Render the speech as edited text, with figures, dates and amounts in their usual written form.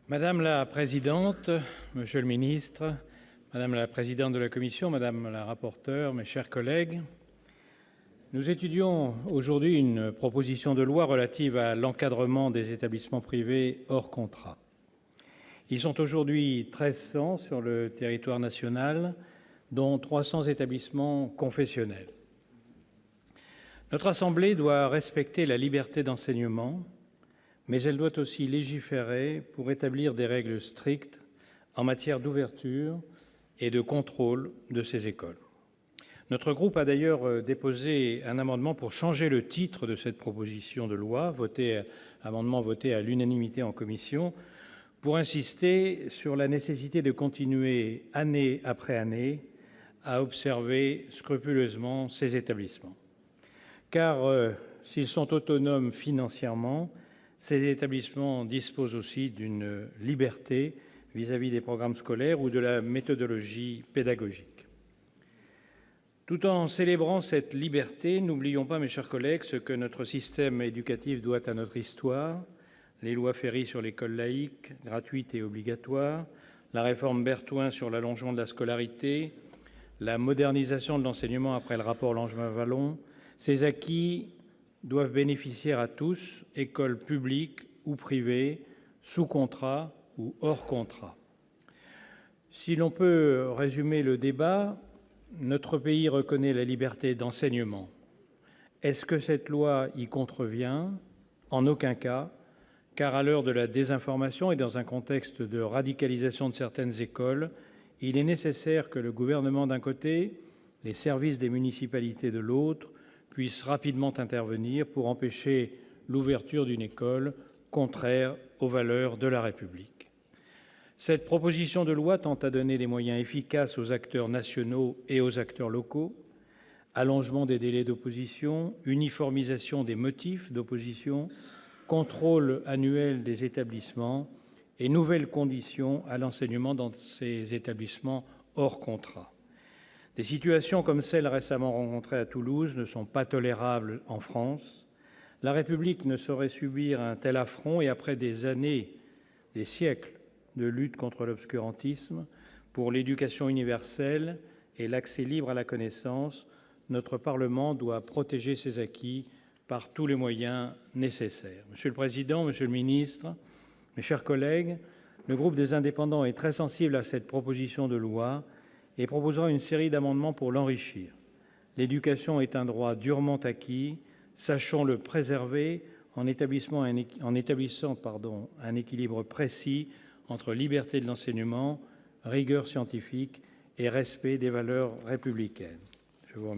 Madame la présidente, monsieur le ministre, madame la présidente de la commission, madame la rapporteure, mes chers collègues, nous étudions aujourd'hui une proposition de loi relative à l'encadrement des établissements privés hors contrat. Ils sont aujourd'hui 1 300 sur le territoire national, dont 300 établissements confessionnels. Notre assemblée doit respecter la liberté d'enseignement, mais elle doit aussi légiférer pour établir des règles strictes en matière d'ouverture et de contrôle de ces écoles. Notre groupe a d'ailleurs déposé un amendement pour changer le titre de cette proposition de loi, amendement voté à l'unanimité en commission, pour insister sur la nécessité de continuer, année après année, à observer scrupuleusement ces établissements. Car s'ils sont autonomes financièrement, ces établissements disposent aussi d'une liberté vis-à-vis des programmes scolaires ou de la méthodologie pédagogique. Tout en célébrant cette liberté, n'oublions pas, mes chers collègues, ce que notre système éducatif doit à notre histoire, les lois Ferry sur l'école laïque, gratuite et obligatoire, la réforme Berthoin sur l'allongement de la scolarité, la modernisation de l'enseignement après le rapport Langevin-Wallon. Ces acquis doivent bénéficier à tous, écoles publiques ou privées, sous contrat ou hors contrat. Si l'on peut résumer le débat, notre pays reconnaît la liberté d'enseignement. Est-ce que cette loi y contrevient ? En aucun cas, car à l'heure de la désinformation et dans un contexte de radicalisation de certaines écoles, il est nécessaire que le gouvernement d'un côté, les services des municipalités de l'autre, puissent rapidement intervenir pour empêcher l'ouverture d'une école contraire aux valeurs de la République. Cette proposition de loi tend à donner des moyens efficaces aux acteurs nationaux et aux acteurs locaux, allongement des délais d'opposition, uniformisation des motifs d'opposition, contrôle annuel des établissements et nouvelles conditions à l'enseignement dans ces établissements hors contrat. Des situations comme celle récemment rencontrée à Toulouse ne sont pas tolérables en France. La République ne saurait subir un tel affront et après des années, des siècles de lutte contre l'obscurantisme, pour l'éducation universelle et l'accès libre à la connaissance, notre Parlement doit protéger ses acquis par tous les moyens nécessaires. Monsieur le Président, Monsieur le Ministre, mes chers collègues, le groupe des Indépendants est très sensible à cette proposition de loi et proposera une série d'amendements pour l'enrichir. L'éducation est un droit durement acquis, sachons le préserver en établissant un équilibre précis entre liberté de l'enseignement, rigueur scientifique et respect des valeurs républicaines. Je vous remercie.